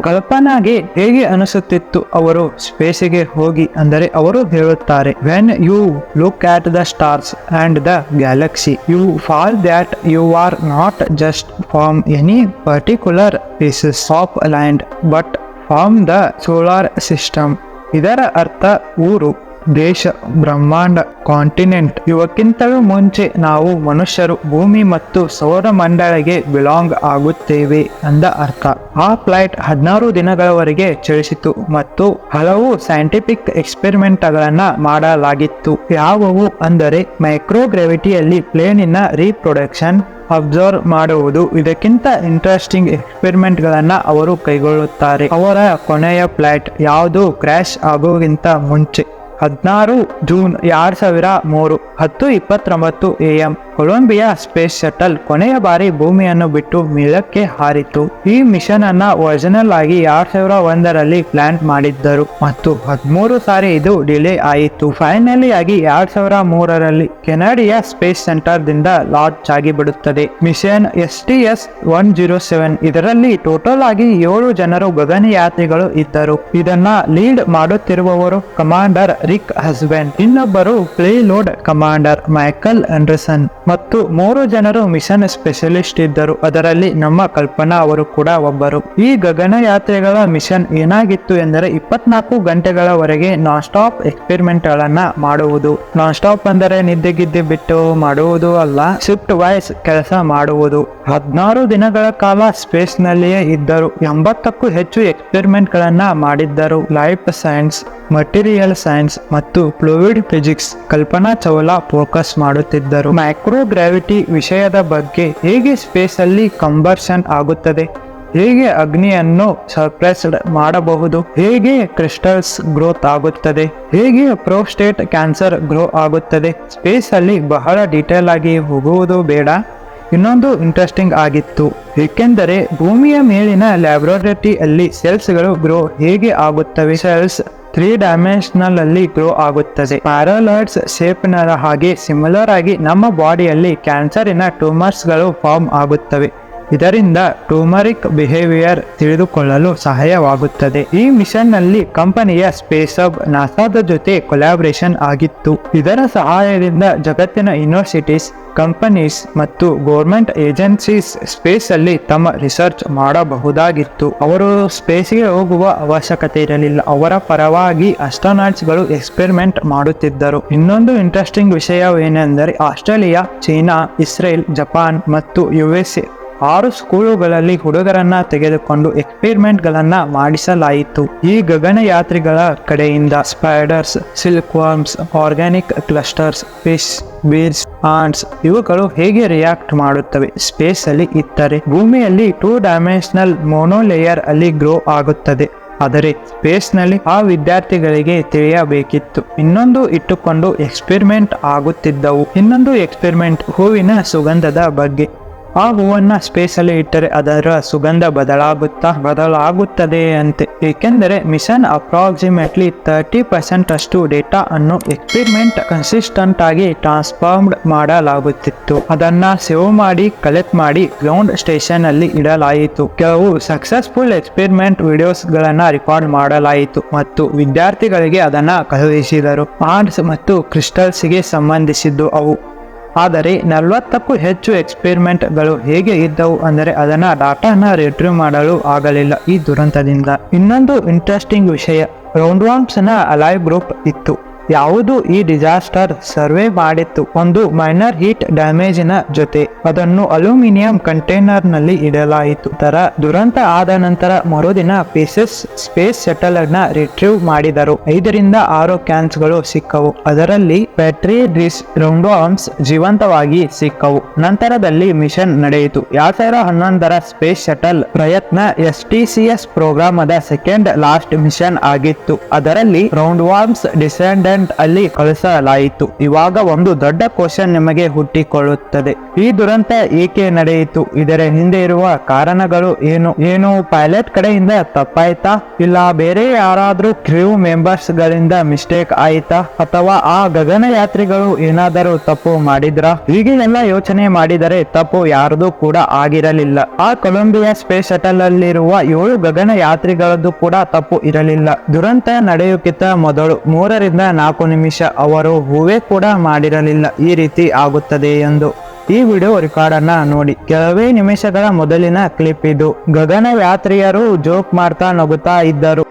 Speaker 1: ಕಲ್ಪನಾಗೆ ಹೇಗೆ ಅನಿಸುತ್ತಿತ್ತು ಅವರು ಸ್ಪೇಸಿಗೆ ಹೋಗಿ ಅಂದರೆ ಅವರು ಹೇಳುತ್ತಾರೆ, when you look at the stars and the galaxy you fall that you are not just from any particular pieces of land but from the solar system. ಇದರ ಅರ್ಥ ಊರು, ದೇಶ, ಬ್ರಹ್ಮಾಂಡ, ಕಾಂಟಿನೆಂಟ್ ಇವಕ್ಕಿಂತಲೂ ಮುಂಚೆ ನಾವು ಮನುಷ್ಯರು ಭೂಮಿ ಮತ್ತು ಸೌರಮಂಡಳಿಗೆ ಬಿಲಾಂಗ್ ಆಗುತ್ತೇವೆ ಅಂದ ಅರ್ಥ. ಆ ಫ್ಲೈಟ್ 16 ದಿನಗಳವರೆಗೆ ಚಲಿಸಿತು ಮತ್ತು ಹಲವು ಸೈಂಟಿಫಿಕ್ ಎಕ್ಸ್ಪೆರಿಮೆಂಟ್ಗಳನ್ನ ಮಾಡಲಾಗಿತ್ತು. ಯಾವುವು ಅಂದರೆ ಮೈಕ್ರೋಗ್ರಾವಿಟಿಯಲ್ಲಿ ಪ್ಲೇನಿನ ರೀಪ್ರೊಡಕ್ಷನ್ ಅಬ್ಸರ್ವ್ ಮಾಡುವುದು. ಇದಕ್ಕಿಂತ ಇಂಟ್ರೆಸ್ಟಿಂಗ್ ಎಕ್ಸ್ಪೆರಿಮೆಂಟ್ಗಳನ್ನ ಅವರು ಕೈಗೊಳ್ಳುತ್ತಾರೆ. ಅವರ ಕೊನೆಯ ಫ್ಲೈಟ್ ಯಾವುದು ಕ್ರ್ಯಾಶ್ ಆಗೋಕ್ಕಿಂತ ಮುಂಚೆ 16 June 2003 10:29 AM Columbia space shuttle ಕೊನೆಯ ಬಾರಿ ಭೂಮಿಯನ್ನು ಬಿಟ್ಟು ಮೇಲಕ್ಕೆ ಹಾರಿತು. ಈ ಮಿಷನ್ ಅನ್ನ ಒರಿಜಿನಲ್ ಆಗಿ 2001ರಲ್ಲಿ ಪ್ಲಾನ್ ಮಾಡಿದ್ದರು ಮತ್ತು 13 ಸಾರಿ ಇದು ಡಿಲೇ ಆಯಿತು. ಫೈನಲಿ ಆಗಿ 2003ರಲ್ಲಿ ಕೆನಡಿಯಾ ಸ್ಪೇಸ್ ಸೆಂಟರ್ ದಿಂದ ಲಾಂಚ್ ಆಗಿ ಬಿಡುತ್ತದೆ. ಮಿಷನ್ STS 107 ಇದರಲ್ಲಿ ಟೋಟಲ್ ಆಗಿ 7 ಜನರು ಗಗನಯಾತ್ರಿಗಳು ಇದ್ದರು. ಇದನ್ನ ಲೀಡ್ ಮಾಡುತ್ತಿರುವವರು ಕಮಾಂಡರ್ ರಿಕ್ ಹಸ್ಬೆಂಡ್, ಇನ್ನೊಬ್ಬರು ಪ್ಲೇಲೋಡ್ ಕಮಾಂಡರ್ ಮೈಕಲ್ ಆಂಡರ್ಸನ್ ಮತ್ತು 3 ಜನರು ಮಿಷನ್ ಸ್ಪೆಷಲಿಸ್ಟ್ ಇದ್ದರು. ಅದರಲ್ಲಿ ನಮ್ಮ ಕಲ್ಪನಾ ಅವರು ಕೂಡ ಒಬ್ಬರು. ಈ ಗಗನಯಾತ್ರಿಗಳ ಮಿಷನ್ ಏನಾಗಿತ್ತು ಎಂದರೆ 24 ಗಂಟೆಗಳವರೆಗೆ ನಾನ್ ಸ್ಟಾಪ್ ಎಕ್ಸ್ಪೆರಿಮೆಂಟ್ ಗಳನ್ನ ಮಾಡುವುದು. ನಾನ್ ಸ್ಟಾಪ್ ಅಂದರೆ ನಿದ್ದೆಗಿದ್ದೆ ಬಿಟ್ಟು ಮಾಡುವುದು ಅಲ್ಲ, ಶಿಫ್ಟ್ ವೈಸ್ ಕೆಲಸ ಮಾಡುವುದು. 16 ದಿನಗಳ ಕಾಲ ಸ್ಪೇಸ್ ನಲ್ಲಿಯೇ ಇದ್ದರು. 80ಕ್ಕೂ ಹೆಚ್ಚು ಎಕ್ಸ್ಪೆರಿಮೆಂಟ್ ಗಳನ್ನ ಮಾಡಿದ್ದರು. ಲೈಫ್ ಸೈನ್ಸ್, ಮಟೀರಿಯಲ್ ಸೈನ್ಸ್ ಮತ್ತು fluid physics Kalpana Chawla focus ಮಾಡುತ್ತಿದ್ದರು. ಮೈಕ್ರೋಗ್ರಾವಿಟಿ ವಿಷಯದ ಬಗ್ಗೆ, ಹೇಗೆ ಸ್ಪೇಸ್ ಅಲ್ಲಿ ಕಂಬರ್ಷನ್ ಆಗುತ್ತದೆ, ಹೇಗೆ ಅಗ್ನಿಯನ್ನು ಸಪ್ರೆಸ್ಡ್ ಮಾಡಬಹುದು, ಹೇಗೆ ಕ್ರಿಸ್ಟಲ್ಸ್ ಗ್ರೋತ್ ಆಗುತ್ತದೆ, ಹೇಗೆ ಪ್ರೋಸ್ಟೇಟ್ ಕ್ಯಾನ್ಸರ್ ಗ್ರೋ ಆಗುತ್ತದೆ. ಸ್ಪೇಸ್ ಅಲ್ಲಿ ಬಹಳ ಡೀಟೇಲ್ ಆಗಿ ಹೋಗುವುದು ಬೇಡ. ಇನ್ನೊಂದು ಇಂಟ್ರೆಸ್ಟಿಂಗ್ ಆಗಿತ್ತು, ಏಕೆಂದರೆ ಭೂಮಿಯ ಮೇಲಿನ ಲ್ಯಾಬೊರೇಟರಿ ಅಲ್ಲಿ ಸೆಲ್ಸ್ಗಳು ಗ್ರೋ ಹೇಗೆ ಆಗುತ್ತವೆ. ಸೆಲ್ಸ್ 3 ಡೈಮೆನ್ಷನಲ್ ಅಲ್ಲಿ ಗ್ರೋ ಆಗುತ್ತದೆ. ಪ್ಯಾರಲಾಯ್ಡ್ಸ್ ಶೇಪ್ ನ ಹಾಗೆ ಸಿಮಿಲರ್ ಆಗಿ ನಮ್ಮ ಬಾಡಿಯಲ್ಲಿ ಕ್ಯಾನ್ಸರಿನ ಟ್ಯೂಮರ್ಸ್ ಗಳು ಫಾರ್ಮ್ ಆಗುತ್ತವೆ. ಇದರಿಂದ ಟ್ಯೂಮರಿಕ್ ಬಿಹೇವಿಯರ್ ತಿಳಿದುಕೊಳ್ಳಲು ಸಹಾಯವಾಗುತ್ತದೆ. ಈ ಮಿಷನ್ ನಲ್ಲಿ ಕಂಪನಿಯ ಸ್ಪೇಸ್ ಹಬ್ ನಾಸಾದ ಜೊತೆ ಕೊಲಾಬರೇಷನ್ ಆಗಿತ್ತು. ಇದರ ಸಹಾಯದಿಂದ ಜಗತ್ತಿನ ಯೂನಿವರ್ಸಿಟೀಸ್, ಕಂಪನೀಸ್ ಮತ್ತು ಗೌರ್ಮೆಂಟ್ ಏಜೆನ್ಸೀಸ್ ಸ್ಪೇಸ್ ಅಲ್ಲಿ ತಮ್ಮ ರಿಸರ್ಚ್ ಮಾಡಬಹುದಾಗಿತ್ತು. ಅವರು ಸ್ಪೇಸ್ಗೆ ಹೋಗುವ ಅವಶ್ಯಕತೆ ಇರಲಿಲ್ಲ. ಅವರ ಪರವಾಗಿ ಆಸ್ಟ್ರೋನಾಟ್ಸ್ ಗಳು ಎಕ್ಸ್ಪೆರಿಮೆಂಟ್ ಮಾಡುತ್ತಿದ್ದರು. ಇನ್ನೊಂದು ಇಂಟ್ರೆಸ್ಟಿಂಗ್ ವಿಷಯವೇನೆಂದರೆ ಆಸ್ಟ್ರೇಲಿಯಾ, ಚೀನಾ, ಇಸ್ರೇಲ್, ಜಪಾನ್ ಮತ್ತು USA 6 ಸ್ಕೂಲುಗಳಲ್ಲಿ ಹುಡುಗರನ್ನ ತೆಗೆದುಕೊಂಡು ಎಕ್ಸ್ಪೆರಿಮೆಂಟ್ ಗಳನ್ನ ಮಾಡಿಸಲಾಯಿತು. ಈ ಗಗನಯಾತ್ರಿಗಳ ಕಡೆಯಿಂದ spiders, silk worms, organic clusters, fish, ಬೀರ್ಸ್, ants ಇವುಗಳು ಹೇಗೆ ರಿಯಾಕ್ಟ್ ಮಾಡುತ್ತವೆ ಸ್ಪೇಸ್ ಅಲ್ಲಿ ಇದ್ದರೆ. ಭೂಮಿಯಲ್ಲಿ 2 ಡೈಮೆನ್ಷನಲ್ ಮೋನೋಲೇಯರ್ ಅಲ್ಲಿ ಗ್ರೋ ಆಗುತ್ತದೆ. ಆದರೆ ಸ್ಪೇಸ್ನಲ್ಲಿ ಆ ವಿದ್ಯಾರ್ಥಿಗಳಿಗೆ ತಿಳಿಯಬೇಕಿತ್ತು. ಇನ್ನೊಂದು ಇಟ್ಟುಕೊಂಡು ಎಕ್ಸ್ಪೆರಿಮೆಂಟ್ ಆಗುತ್ತಿದ್ದವು. ಇನ್ನೊಂದು ಎಕ್ಸ್ಪೆರಿಮೆಂಟ್ ಹೂವಿನ ಸುಗಂಧದ ಬಗ್ಗೆ. ಆ ಹೂವನ್ನ ಸ್ಪೇಸಲ್ಲಿ ಇಟ್ಟರೆ ಅದರ ಸುಗಂಧ ಬದಲಾಗುತ್ತದೆ ಅಂತೆ. ಏಕೆಂದರೆ ಮಿಷನ್ ಅಪ್ರಾಕ್ಸಿಮೇಟ್ಲಿ 30% ಅಷ್ಟು ಡೇಟಾ ಅನ್ನು ಎಕ್ಸ್ಪೆರಿಮೆಂಟ್ ಕನ್ಸಿಸ್ಟೆಂಟ್ ಆಗಿ ಟ್ರಾನ್ಸ್ಫಾರ್ಮ್ಡ್ ಮಾಡಲಾಗುತ್ತಿತ್ತು. ಅದನ್ನ ಸೇವ್ ಮಾಡಿ ಕಲೆಕ್ಟ್ ಮಾಡಿ ಗ್ರೌಂಡ್ ಸ್ಟೇಷನ್ ಅಲ್ಲಿ ಇಡಲಾಯಿತು. ಕೆಲವು ಸಕ್ಸಸ್ಫುಲ್ ಎಕ್ಸ್ಪೆರಿಮೆಂಟ್ ವಿಡಿಯೋಸ್ ಗಳನ್ನ ರೆಕಾರ್ಡ್ ಮಾಡಲಾಯಿತು ಮತ್ತು ವಿದ್ಯಾರ್ಥಿಗಳಿಗೆ ಅದನ್ನ ಕಳುಹಿಸಿದರು. ಆರ್ಡ್ಸ್ ಮತ್ತು ಕ್ರಿಸ್ಟಲ್ಸ್ಗೆ ಸಂಬಂಧಿಸಿದ್ದು ಅವು. ಆದರೆ 40ಕ್ಕೂ ಹೆಚ್ಚು ಎಕ್ಸ್ಪೆರಿಮೆಂಟ್ಗಳು ಹೇಗೆ ಇದ್ದವು ಅಂದರೆ ಅದನ್ನ ಡಾಟಾನ ರಿಟ್ರೀವ್ ಮಾಡಲು ಆಗಲಿಲ್ಲ ಈ ದುರಂತದಿಂದ. ಇನ್ನೊಂದು ಇಂಟ್ರೆಸ್ಟಿಂಗ್ ವಿಷಯ, ರೌಂಡ್ವಾರ್ಮ್ಸ್ನ ಅಲೈವ್ ಗ್ರೂಪ್ ಇತ್ತು. ಯಾವುದು ಈ ಡಿಸಾಸ್ಟರ್ ಸರ್ವೆ ಮಾಡಿತ್ತು. ಒಂದು ಮೈನರ್ ಹೀಟ್ ಡ್ಯಾಮೇಜಿನ ಜೊತೆ ಅದನ್ನು ಅಲ್ಯೂಮಿನಿಯಂ ಕಂಟೈನರ್ ನಲ್ಲಿ ಇಡಲಾಯಿತು. ದುರಂತ ಆದ ನಂತರ ಮರುದಿನ ಪೀಸಸ್ ಸ್ಪೇಸ್ ಶಟಲ್ ಅನ್ನ ರಿಟ್ರೀವ್ ಮಾಡಿದರು. 5ರಿಂದ 6 ಕ್ಯಾನ್ಸ್ಗಳು ಸಿಕ್ಕವು. ಅದರಲ್ಲಿ ಬ್ಯಾಟರಿ ರೌಂಡ್ವಾರ್ಮ್ಸ್ ಜೀವಂತವಾಗಿ ಸಿಕ್ಕವು. ನಂತರದಲ್ಲಿ ಮಿಷನ್ ನಡೆಯಿತು. 2011ರ ಸ್ಪೇಸ್ ಶಟಲ್ ಪ್ರಯತ್ನ STCS ಪ್ರೋಗ್ರಾಮದ ಸೆಕೆಂಡ್ ಲಾಸ್ಟ್ ಮಿಷನ್ ಆಗಿತ್ತು. ಅದರಲ್ಲಿ ರೌಂಡ್ವಾರ್ಮ್ಸ್ ಡಿಸೆಂಡೆಂಟ್ ಅಲ್ಲಿ ಕಳಿಸಲಾಯಿತು. ಇವಾಗ ಒಂದು ದೊಡ್ಡ ಕ್ವಶನ್ ನಿಮಗೆ ಹುಟ್ಟಿಕೊಳ್ಳುತ್ತದೆ. ಈ ದುರಂತ ಏಕೆ ನಡೆಯಿತು? ಇದರ ಹಿಂದೆ ಇರುವ ಕಾರಣಗಳು ಏನು ಪೈಲಟ್ ಕಡೆಯಿಂದ ತಪ್ಪಾಯ್ತಾ, ಇಲ್ಲ ಬೇರೆ ಯಾರಾದ್ರೂ ಕ್ರೂ ಮೆಂಬರ್ಸ್ ಗಳಿಂದ ಮಿಸ್ಟೇಕ್ ಆಯ್ತಾ, ಅಥವಾ ಆ ಗಗನಯಾತ್ರಿಗಳು ಏನಾದರೂ ತಪ್ಪು ಮಾಡಿದ್ರಾ? ಹೀಗೆ ಎಲ್ಲ ಯೋಚನೆ ಮಾಡಿದರೆ ತಪ್ಪು ಯಾರದು ಕೂಡ ಆಗಿರಲಿಲ್ಲ. ಆ ಕೊಲಂಬಿಯಾ ಸ್ಪೇಸ್ ಶಟಲ್ ಅಲ್ಲಿರುವ 7 ಗಗನಯಾತ್ರಿಗಳದ್ದು ಕೂಡ ತಪ್ಪು ಇರಲಿಲ್ಲ. ದುರಂತ ನಡೆಯುಕ್ಕಿಂತ ಮೊದಲು 3ರಿಂದ 4 ನಿಮಿಷ ಅವರು ಹೂವೇ ಕೂಡ ಮಾಡಿರಲಿಲ್ಲ ಈ ರೀತಿ ಆಗುತ್ತದೆ ಎಂದು. ಈ ವಿಡಿಯೋ ರೆಕಾರ್ಡ್ ಅನ್ನ ನೋಡಿ. ಕೆಲವೇ ನಿಮಿಷಗಳ ಮೊದಲಿನ ಕ್ಲಿಪ್ ಇದು. ಗಗನಯಾತ್ರಿಯರು ಜೋಕ್ ಮಾಡ್ತಾ ನಗುತ್ತಾ ಇದ್ದರು.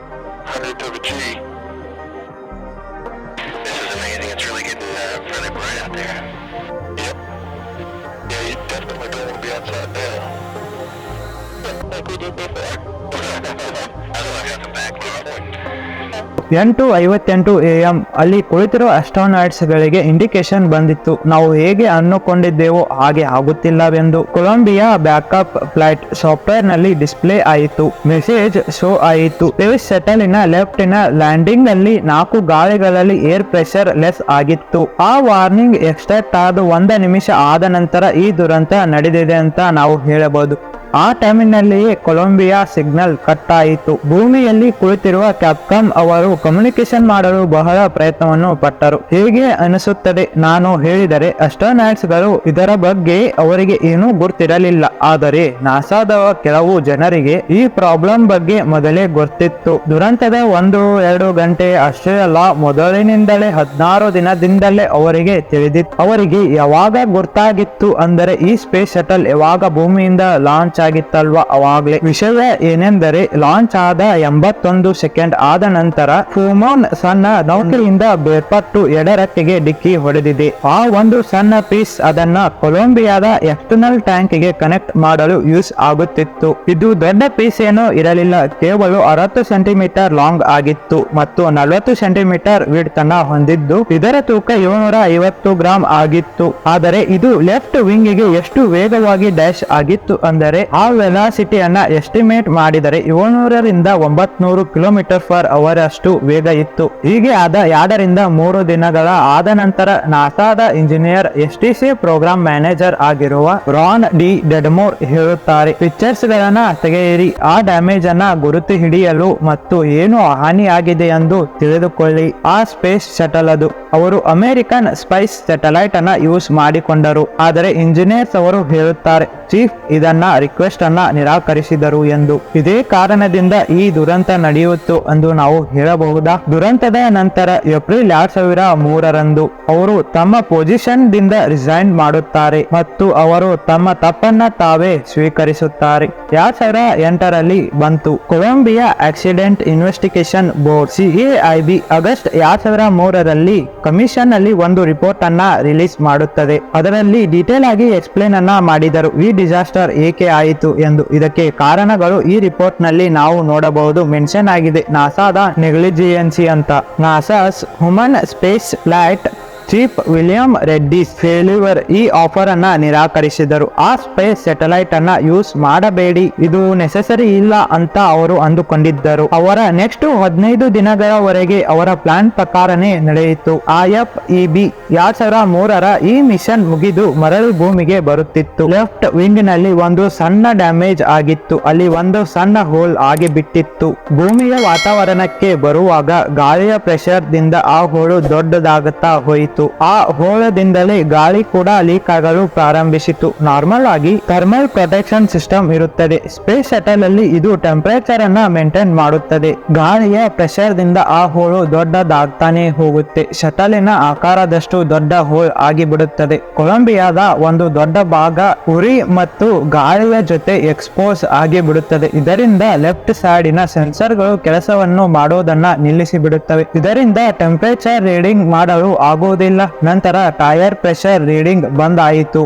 Speaker 1: ಎಂಟು 58 AM ಅಲ್ಲಿ ಕುಳಿತಿರುವ ಅಸ್ಟ್ರೋನಾಟ್ಸ್ ಗಳಿಗೆ ಇಂಡಿಕೇಶನ್ ಬಂದಿತ್ತು. ನಾವು ಹೇಗೆ ಅನ್ನುಕೊಂಡಿದ್ದೆವೋ ಹಾಗೆ ಆಗುತ್ತಿಲ್ಲವೆಂದು. ಕೊಲಂಬಿಯಾ ಬ್ಯಾಕಪ್ ಫ್ಲೈಟ್ ಸಾಫ್ಟ್ವೇರ್ ನಲ್ಲಿ ಡಿಸ್ಪ್ಲೇ ಆಯಿತು. ಮೆಸೇಜ್ ಶೋ ಆಯಿತು. ಸ್ಪೇಸ್ ಶಟಲಿನ ಲೆಫ್ಟಿನ ಲ್ಯಾಂಡಿಂಗ್ ನಲ್ಲಿ 4 ಗಾಳಿಗಳಲ್ಲಿ ಏರ್ ಪ್ರೆಷರ್ ಲೆಸ್ ಆಗಿತ್ತು. ಆ ವಾರ್ನಿಂಗ್ ಎಕ್ಸ್ಟ್ರಾಕ್ಟ್ ಆದ 1 ನಿಮಿಷ ಆದ ನಂತರ ಈ ದುರಂತ ನಡೆದಿದೆ ಅಂತ ನಾವು ಹೇಳಬಹುದು. ಆ ಟೈಮಿನಲ್ಲಿಯೇ ಕೊಲಂಬಿಯಾ ಸಿಗ್ನಲ್ ಕಟ್ ಆಯಿತು. ಭೂಮಿಯಲ್ಲಿ ಕುಳಿತಿರುವ ಕ್ಯಾಪ್ಕಾಮ್ ಅವರು ಕಮ್ಯುನಿಕೇಶನ್ ಮಾಡಲು ಬಹಳ ಪ್ರಯತ್ನವನ್ನು ಪಟ್ಟರು. ಹೇಗೆ ಅನಿಸುತ್ತದೆ ನಾನು ಹೇಳಿದರೆ, ಅಸ್ಟ್ರೋನಾಟ್ಸ್ ಗಳು ಇದರ ಬಗ್ಗೆ ಅವರಿಗೆ ಏನೂ ಗುರ್ತಿರಲಿಲ್ಲ. ಆದರೆ ನಾಸಾದ ಕೆಲವು ಜನರಿಗೆ ಈ ಪ್ರಾಬ್ಲಮ್ ಬಗ್ಗೆ ಮೊದಲೇ ಗೊತ್ತಿತ್ತು. ದುರಂತದ 1-2 ಗಂಟೆ ಅಷ್ಟೇ ಅಲ್ಲ, ಮೊದಲಿನಿಂದಲೇ 16 ದಿನದಿಂದಲೇ ಅವರಿಗೆ ತಿಳಿದಿತ್ತು. ಅವರಿಗೆ ಯಾವಾಗ ಗೊತ್ತಾಗಿತ್ತು ಅಂದರೆ ಈ ಸ್ಪೇಸ್ ಶಟಲ್ ಯಾವಾಗ ಭೂಮಿಯಿಂದ ಲಾಂಚ್ ಆಗಿತ್ತಲ್ವಾ ಅವಾಗ್ಲೇ. ವಿಷಯ ಏನೆಂದರೆ, ಲಾಂಚ್ ಆದ 81 ಸೆಕೆಂಡ್ ಆದ ನಂತರ ಫೋಮೋನ್ ಸಣ್ಣ ನೌಕೆಯಿಂದ ಬೇರ್ಪಟ್ಟು ಎಡರಟ್ಟಿಗೆ ಡಿಕ್ಕಿ ಹೊಡೆದಿದೆ. ಆ ಒಂದು ಸಣ್ಣ ಪೀಸ್ ಅದನ್ನ ಕೊಲಂಬಿಯಾದ ಎಕ್ಸ್ಟರ್ನಲ್ ಟ್ಯಾಂಕ್ ಗೆ ಕನೆಕ್ಟ್ ಮಾಡಲು ಯೂಸ್ ಆಗುತ್ತಿತ್ತು. ಇದು ದೊಡ್ಡ ಪೀಸ್ ಏನೋ ಇರಲಿಲ್ಲ, ಕೇವಲ 60 ಸೆಂಟಿಮೀಟರ್ ಲಾಂಗ್ ಆಗಿತ್ತು ಮತ್ತು 40 ಸೆಂಟಿಮೀಟರ್ ವಿಡ್ತ್ ಅನ್ನ ಹೊಂದಿದ್ದು ಇದರ ತೂಕ 750 ಗ್ರಾಮ್ ಆಗಿತ್ತು. ಆದರೆ ಇದು ಲೆಫ್ಟ್ ವಿಂಗ್ ಗೆ ಎಷ್ಟು ವೇಗವಾಗಿ ಡ್ಯಾಶ್ ಆಗಿತ್ತು ಅಂದರೆ ಆ ವೆಲಾಸಿಟಿಯನ್ನ ಎಸ್ಟಿಮೇಟ್ ಮಾಡಿದರೆ 700ರಿಂದ 900 km/h ಅಷ್ಟು ವೇಗ ಇತ್ತು. ಹೀಗೆ ಆದ 2ರಿಂದ 3 ದಿನಗಳ ಆದ ನಂತರ ನಾಸಾದ ಇಂಜಿನಿಯರ್ STC ಪ್ರೋಗ್ರಾಮ್ ಮ್ಯಾನೇಜರ್ ಆಗಿರುವ ರಾನ್ ಡಿ ಡೆಡ್ಮೋರ್ ಹೇಳುತ್ತಾರೆ, ಪಿಕ್ಚರ್ಸ್ ಗಳನ್ನ ತೆಗೆಯಿರಿ, ಆ ಡ್ಯಾಮೇಜ್ ಅನ್ನ ಗುರುತು ಹಿಡಿಯಲು ಮತ್ತು ಏನು ಹಾನಿಯಾಗಿದೆ ಎಂದು ತಿಳಿದುಕೊಳ್ಳಿ. ಆ ಸ್ಪೇಸ್ ಶಟಲ್ ಅದು. ಅವರು ಅಮೆರಿಕನ್ ಸ್ಪೈಸ್ ಸ್ಯಾಟಲೈಟ್ ಅನ್ನ ಯೂಸ್ ಮಾಡಿಕೊಂಡರು. ಆದರೆ ಇಂಜಿನಿಯರ್ಸ್ ಅವರು ಹೇಳುತ್ತಾರೆ, ಚೀಫ್ ಇದನ್ನ ರಿಕ್ವೆಸ್ಟ್ ಅನ್ನ ನಿರಾಕರಿಸಿದರು ಎಂದು. ಇದೇ ಕಾರಣದಿಂದ ಈ ದುರಂತ ನಡೆಯಿತು ಎಂದು ನಾವು ಹೇಳಬಹುದಾ? ದುರಂತದ ನಂತರ ಏಪ್ರಿಲ್ 2003ರಂದು ಅವರು ತಮ್ಮ ಪೊಸಿಷನ್ ದಿಂದ ರಿಸೈನ್ ಮಾಡುತ್ತಾರೆ ಮತ್ತು ಅವರು ತಮ್ಮ ತಪ್ಪನ್ನ ತಾವೇ ಸ್ವೀಕರಿಸುತ್ತಾರೆ. 2008ರಲ್ಲಿ ಬಂತು. Columbia accident investigation board CAIB August 2003ರಲ್ಲಿ ಕಮಿಷನ್ ಅಲ್ಲಿ ಒಂದು ರಿಪೋರ್ಟ್ ಅನ್ನ ರಿಲೀಸ್ ಮಾಡುತ್ತದೆ. ಅದರಲ್ಲಿ ಡೀಟೇಲ್ ಆಗಿ ಎಕ್ಸ್ಪ್ಲೇನ್ ಅನ್ನ ಮಾಡಿದರು ಈ ಡಿಸಾಸ್ಟರ್ ಏಕೆ ಆಯಿತು ಎಂದು. ಇದಕ್ಕೆ ಕಾರಣಗಳು ಈ ರಿಪೋರ್ಟ್ ನಲ್ಲಿ ನಾವು ನೋಡಬಹುದು. ಮೆನ್ಷನ್ ಆಗಿದೆ ನಾಸಾದ ನೆಗ್ಲಿಜಿಯನ್ಸಿ ಅಂತ. NASA's human space flight chief William Reddy's failure ಈ ಆಫರ್ ಅನ್ನ ನಿರಾಕರಿಸಿದರು. ಆ ಸ್ಪೇಸ್ ಸ್ಯಾಟಲೈಟ್ ಅನ್ನ ಯೂಸ್ ಮಾಡಬೇಡಿ, ಇದು ನೆಸೆಸರಿ ಇಲ್ಲ ಅಂತ ಅವರು ಅಂದುಕೊಂಡಿದ್ದರು. ಅವರ ನೆಕ್ಸ್ಟ್ 15 ದಿನಗಳವರೆಗೆ ಅವರ ಪ್ಲಾನ್ ಪ್ರಕಾರನೇ ನಡೆಯಿತು. IFEB 2003ರ ಈ ಮಿಷನ್ ಮುಗಿದು ಮರಳಿ ಭೂಮಿಗೆ ಬರುತ್ತಿತ್ತು. ಲೆಫ್ಟ್ ವಿಂಗ್ ನಲ್ಲಿ ಒಂದು ಸಣ್ಣ ಡ್ಯಾಮೇಜ್ ಆಗಿತ್ತು, ಅಲ್ಲಿ ಒಂದು ಸಣ್ಣ ಹೋಲ್ ಆಗಿ ಬಿಟ್ಟಿತ್ತು. ಭೂಮಿಯ ವಾತಾವರಣಕ್ಕೆ ಬರುವಾಗ ಗಾಳಿಯ ಪ್ರೆಷರ್ ದಿಂದ ಆ ಹೋಳು ದೊಡ್ಡದಾಗುತ್ತಾ ಹೋಯಿತು. ಆ ಹೋಳದಿಂದಲೇ ಗಾಳಿ ಕೂಡ ಲೀಕ್ ಆಗಲು ಪ್ರಾರಂಭಿಸಿತು. ನಾರ್ಮಲ್ ಆಗಿ ಥರ್ಮಲ್ ಪ್ರೊಟೆಕ್ಷನ್ ಸಿಸ್ಟಮ್ ಇರುತ್ತದೆ. ಸ್ಪೇಸ್ ಶಟಲ್ ಅಲ್ಲಿ ಇದು ಟೆಂಪರೇಚರ್ ಅನ್ನ ಮೇಂಟೈನ್ ಮಾಡುತ್ತದೆ. ಗಾಳಿಯ ಪ್ರೆಷರ್ ದಿಂದ ಆ ಹೋಳು ದೊಡ್ಡದಾಗ್ತಾನೆ ಹೋಗುತ್ತೆ. ಶಟಲಿನ ಆಕಾರದಷ್ಟು ದೊಡ್ಡ ಹೋಲ್ ಆಗಿ ಬಿಡುತ್ತದೆ. ಕೊಲಂಬಿಯಾದ ಒಂದು ದೊಡ್ಡ ಭಾಗ ಉರಿ ಮತ್ತು ಗಾಳಿಯ ಜೊತೆ ಎಕ್ಸ್ಪೋಸ್ ಆಗಿ ಬಿಡುತ್ತದೆ. ಇದರಿಂದ ಲೆಫ್ಟ್ ಸೈಡಿನ ಸೆನ್ಸರ್ಗಳು ಕೆಲಸವನ್ನು ಮಾಡೋದನ್ನ ನಿಲ್ಲಿಸಿ ಬಿಡುತ್ತವೆ. ಇದರಿಂದ ಟೆಂಪರೇಚರ್ ರೀಡಿಂಗ್ ಮಾಡಲು ಆಗುವುದಿಲ್ಲ. ನಂತರ ಟೈರ್ ಪ್ರೆಷರ್ ರೀಡಿಂಗ್ ಬಂದ್ ಆಯಿತು.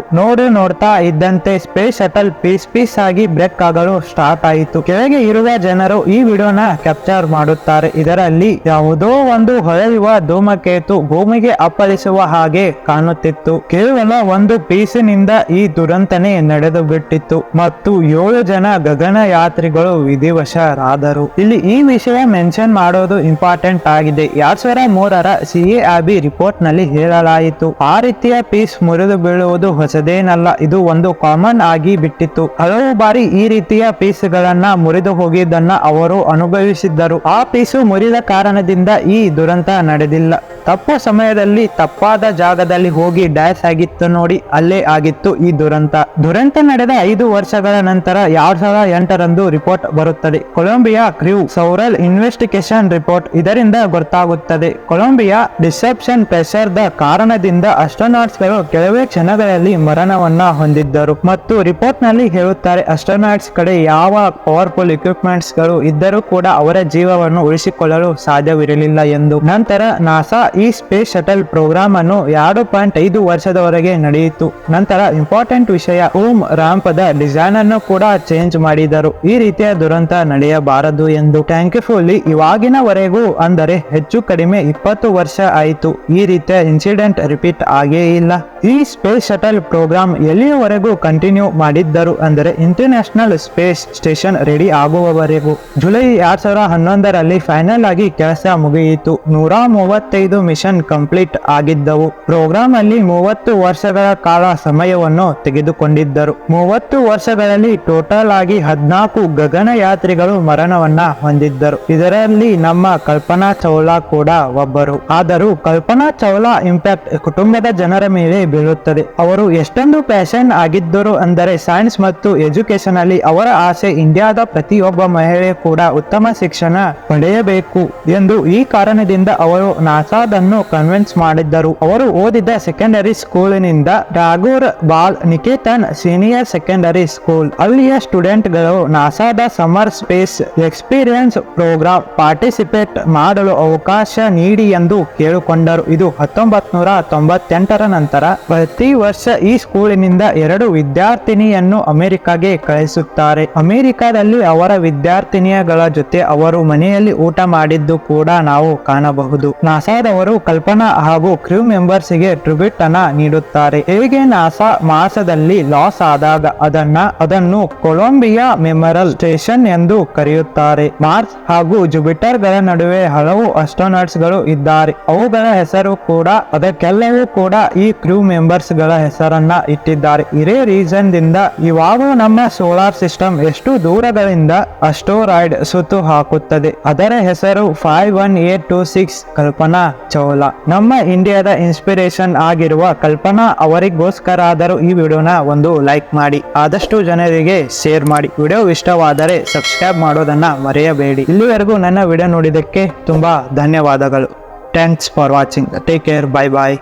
Speaker 1: ನೋಡ್ತಾ ಇದ್ದಂತೆ ಸ್ಪೇಸ್ ಶಟಲ್ ಪೀಸ್ ಆಗಿ ಬ್ರೇಕ್ ಆಗಲು ಸ್ಟಾರ್ಟ್ ಆಯಿತು. ಕೆಳಗೆ ಇರುವ ಜನರು ಈ ವಿಡಿಯೋನ ಕ್ಯಾಪ್ಚರ್ ಮಾಡುತ್ತಾರೆ. ಇದರಲ್ಲಿ ಯಾವುದೋ ಒಂದು ಹೊಳೆಯುವ ಧೂಮಕೇತು ಭೂಮಿಗೆ ಅಪ್ಪಳಿಸುವ ಹಾಗೆ ಕಾಣುತ್ತಿತ್ತು. ಕೇವಲ ಒಂದು ಪೀಸಿನಿಂದ ಈ ದುರಂತನೆ ನಡೆದು ಬಿಟ್ಟಿತ್ತು ಮತ್ತು 7 ಜನ ಗಗನಯಾತ್ರಿಗಳು ವಿಧಿವಶರಾದರು. ಇಲ್ಲಿ ಈ ವಿಷಯ ಮೆನ್ಷನ್ ಮಾಡೋದು ಇಂಪಾರ್ಟೆಂಟ್ ಆಗಿದೆ. 2003ರ CAIB ರಿಪೋರ್ಟ್ ನಲ್ಲಿ ಹೇಳಲಾಯಿತು. ಆ ರೀತಿಯ ಪೀಸ್ ಮುರಿದು ಬೀಳುವುದು ಹೊಸದೇನಲ್ಲ, ಇದು ಒಂದು ಕಾಮನ್ ಆಗಿ ಬಿಟ್ಟಿತ್ತು. ಹಲವು ಬಾರಿ ಈ ರೀತಿಯ ಪೀಸ್ ಗಳನ್ನ ಮುರಿದು ಹೋಗಿದ್ದನ್ನ ಅವರು ಅನುಭವಿಸಿದ್ದರು. ಆ ಪೀಸು ಮುರಿದ ಕಾರಣದಿಂದ ಈ ದುರಂತ ನಡೆದಿಲ್ಲ. ತಪ್ಪು ಸಮಯದಲ್ಲಿ ತಪ್ಪಾದ ಜಾಗದಲ್ಲಿ ಹೋಗಿ ಡ್ಯಾಶ್ ಆಗಿತ್ತು ನೋಡಿ, ಅಲ್ಲೇ ಆಗಿತ್ತು ಈ ದುರಂತ. ದುರಂತ ನಡೆದ 5 ವರ್ಷಗಳ ನಂತರ 2008ರಂದು ರಿಪೋರ್ಟ್ ಬರುತ್ತದೆ. ಕೊಲಂಬಿಯಾ ಕ್ರೂ ಸೌರಲ್ ಇನ್ವೆಸ್ಟಿಗೇಷನ್ ರಿಪೋರ್ಟ್. ಇದರಿಂದ ಗೊತ್ತಾಗುತ್ತದೆ ಕೊಲಂಬಿಯಾ ಡಿಸೆಪ್ಷನ್ ಪ್ರೆಷರ್ ದ ಕಾರಣದಿಂದ ಆಸ್ಟ್ರೋನಾಟ್ಸ್ ಗಳು ಕೆಲವೇ ಕ್ಷಣಗಳಲ್ಲಿ ಮರಣವನ್ನ ಹೊಂದಿದ್ದರು ಮತ್ತು ರಿಪೋರ್ಟ್ ನಲ್ಲಿ ಹೇಳುತ್ತಾರೆ ಆಸ್ಟ್ರೋನಾಟ್ಸ್ ಕಡೆ ಯಾವ ಪವರ್ಫುಲ್ ಇಕ್ವಿಪ್ಮೆಂಟ್ಸ್ ಗಳು ಇದ್ದರೂ ಕೂಡ ಅವರ ಜೀವವನ್ನು ಉಳಿಸಿಕೊಳ್ಳಲು ಸಾಧ್ಯವಿರಲಿಲ್ಲ ಎಂದು. ನಂತರ ನಾಸಾ ಈ ಸ್ಪೇಸ್ ಶಟಲ್ ಪ್ರೋಗ್ರಾಮ್ ಅನ್ನು 2.5 ವರ್ಷದವರೆಗೆ ನಡೆಯಿತು. ನಂತರ ಇಂಪಾರ್ಟೆಂಟ್ ವಿಷಯ, ಓಮ್ ರಾಂಪ್ ದ ಡಿಸೈನ್ ಅನ್ನು ಕೂಡ ಚೇಂಜ್ ಮಾಡಿದರು, ಈ ರೀತಿಯ ದುರಂತ ನಡೆಯಬಾರದು ಎಂದು. ಥ್ಯಾಂಕ್ಫುಲಿ ಇವಾಗಿನವರೆಗೂ ಅಂದರೆ ಹೆಚ್ಚು ಕಡಿಮೆ 20 ವರ್ಷ ಆಯಿತು, ಈ ರೀತಿಯ ಇನ್ಸಿಡೆಂಟ್ ರಿಪೀಟ್ ಆಗೇ ಇಲ್ಲ. ಈ ಸ್ಪೇಸ್ ಶಟಲ್ ಪ್ರೋಗ್ರಾಮ್ ಎಲ್ಲಿಯವರೆಗೂ ಕಂಟಿನ್ಯೂ ಮಾಡಿದ್ದರು ಅಂದರೆ ಇಂಟರ್ನ್ಯಾಷನಲ್ ಸ್ಪೇಸ್ ಸ್ಟೇಷನ್ ರೆಡಿ ಆಗುವವರೆಗೂ. ಜುಲೈ 2011ರಲ್ಲಿ ಫೈನಲ್ ಆಗಿ ಕೆಲಸ ಮುಗಿಯಿತು. 135 ಮಿಷನ್ ಕಂಪ್ಲೀಟ್ ಆಗಿದ್ದವು. ಪ್ರೋಗ್ರಾಮ್ ಅಲ್ಲಿ 30 ವರ್ಷಗಳ ಕಾಲ ಸಮಯವನ್ನು ತೆಗೆದುಕೊಂಡಿದ್ದರು. 30 ವರ್ಷಗಳಲ್ಲಿ ಟೋಟಲ್ ಆಗಿ 14 ಗಗನಯಾತ್ರಿಗಳು ಮರಣವನ್ನ ಹೊಂದಿದ್ದರು. ಇದರಲ್ಲಿ ನಮ್ಮ ಕಲ್ಪನಾ ಚೌಲಾ ಕೂಡ ಒಬ್ಬರು. ಆದರೂ ಕಲ್ಪನಾ ಚೌಲಾ ಇಂಪ್ಯಾಕ್ಟ್ ಕುಟುಂಬದ ಜನರ ಮೇಲೆ ಬೀಳುತ್ತದೆ. ಅವರು ಎಷ್ಟೊಂದು ಪ್ಯಾಷನ್ ಆಗಿದ್ದರು ಅಂದರೆ ಸೈನ್ಸ್ ಮತ್ತು ಎಜುಕೇಶನ್ ಅಲ್ಲಿ ಅವರ ಆಸೆ ಇಂಡಿಯಾದ ಪ್ರತಿಯೊಬ್ಬ ಮಹಿಳೆ ಕೂಡ ಉತ್ತಮ ಶಿಕ್ಷಣ ಪಡೆಯಬೇಕು ಎಂದು. ಈ ಕಾರಣದಿಂದ ಅವರು ನಾಸಾದನ್ನು ಕನ್ವಿನ್ಸ್ ಮಾಡಿದ್ದರು. ಅವರು ಓದಿದ ಸೆಕೆಂಡರಿ ಸ್ಕೂಲಿನಿಂದ Tagore Bal Niketan senior secondary school, ಅಲ್ಲಿಯ ಸ್ಟೂಡೆಂಟ್ ಗಳು ನಾಸಾದ summer space experience programme participate ಮಾಡಲು ಅವಕಾಶ ನೀಡಿ ಎಂದು ಕೇಳಿಕೊಂಡರು. ಇದು 1998ರ ನಂತರ ಪ್ರತಿ ವರ್ಷ ಈ ಸ್ಕೂಲಿನಿಂದ 2 ವಿದ್ಯಾರ್ಥಿನಿಯನ್ನು ಅಮೆರಿಕಾಗೆ ಕಳಿಸುತ್ತಾರೆ. ಅಮೆರಿಕಾದಲ್ಲಿ ಅವರ ವಿದ್ಯಾರ್ಥಿನಿಯಗಳ ಜೊತೆ ಅವರು ಮನೆಯಲ್ಲಿ ಊಟ ಮಾಡಿದ್ದು ಕೂಡ ನಾವು ಕಾಣಬಹುದು. ನಾಸಾದವರು ಕಲ್ಪನಾ ಹಾಗೂ ಕ್ರೂ ಮೆಂಬರ್ಸ್ ಗೆ ಟ್ರಿಬ್ಯೂಟ್ ಅನ್ನ ನೀಡುತ್ತಾರೆ. ಹೇಗೆ ನಾಸಾ ಮಾಸದಲ್ಲಿ ಲಾಸ್ ಆದಾಗ ಅದನ್ನು ಕೊಲಂಬಿಯಾ ಮೆಮೊರಿಯಲ್ ಸ್ಟೇಷನ್ ಎಂದು ಕರೆಯುತ್ತಾರೆ. ಮಾರ್ಸ್ ಹಾಗೂ ಜುಪಿಟರ್ ಗಳ ನಡುವೆ ಹಲವು ಆಸ್ಟ್ರೋನಾಟ್ಸ್ ಗಳು ಇದ್ದಾರೆ. ಅವುಗಳ ಹೆಸರು ಕೂಡ ಅದಕ್ಕೆಲ್ಲವೂ ಕೂಡ ಈ ಕ್ರೂ ಮೆಂಬರ್ಸ್ ಗಳ ಹೆಸರನ್ನ ಇಟ್ಟಿದ್ದಾರೆ. ಇದೇ ರೀಸನ್ ದಿಂದ ಇವಾಗ ನಮ್ಮ ಸೋಲಾರ್ ಸಿಸ್ಟಮ್ ಎಷ್ಟು ದೂರಗಳಿಂದ ಅಸ್ಟೋರಾಯ್ಡ್ ಸುತ್ತು ಹಾಕುತ್ತದೆ. ಅದರ ಹೆಸರು 51826 ಕಲ್ಪನಾ ಚೌಲಾ. ನಮ್ಮ ಇಂಡಿಯಾದ ಇನ್ಸ್ಪಿರೇಷನ್ ಆಗಿರುವ ಕಲ್ಪನಾ ಅವರಿಗೋಸ್ಕರ ಆದರೂ ಈ ವಿಡಿಯೋನ ಒಂದು ಲೈಕ್ ಮಾಡಿ, ಆದಷ್ಟು ಜನರಿಗೆ ಶೇರ್ ಮಾಡಿ. ವಿಡಿಯೋ ಇಷ್ಟವಾದರೆ ಸಬ್ಸ್ಕ್ರೈಬ್ ಮಾಡೋದನ್ನ ಮರೆಯಬೇಡಿ. ಇಲ್ಲಿವರೆಗೂ ನನ್ನ ವಿಡಿಯೋ ನೋಡಿದ್ದಕ್ಕೆ ತುಂಬಾ ಧನ್ಯವಾದಗಳು. Thanks for watching. Take care. Bye bye.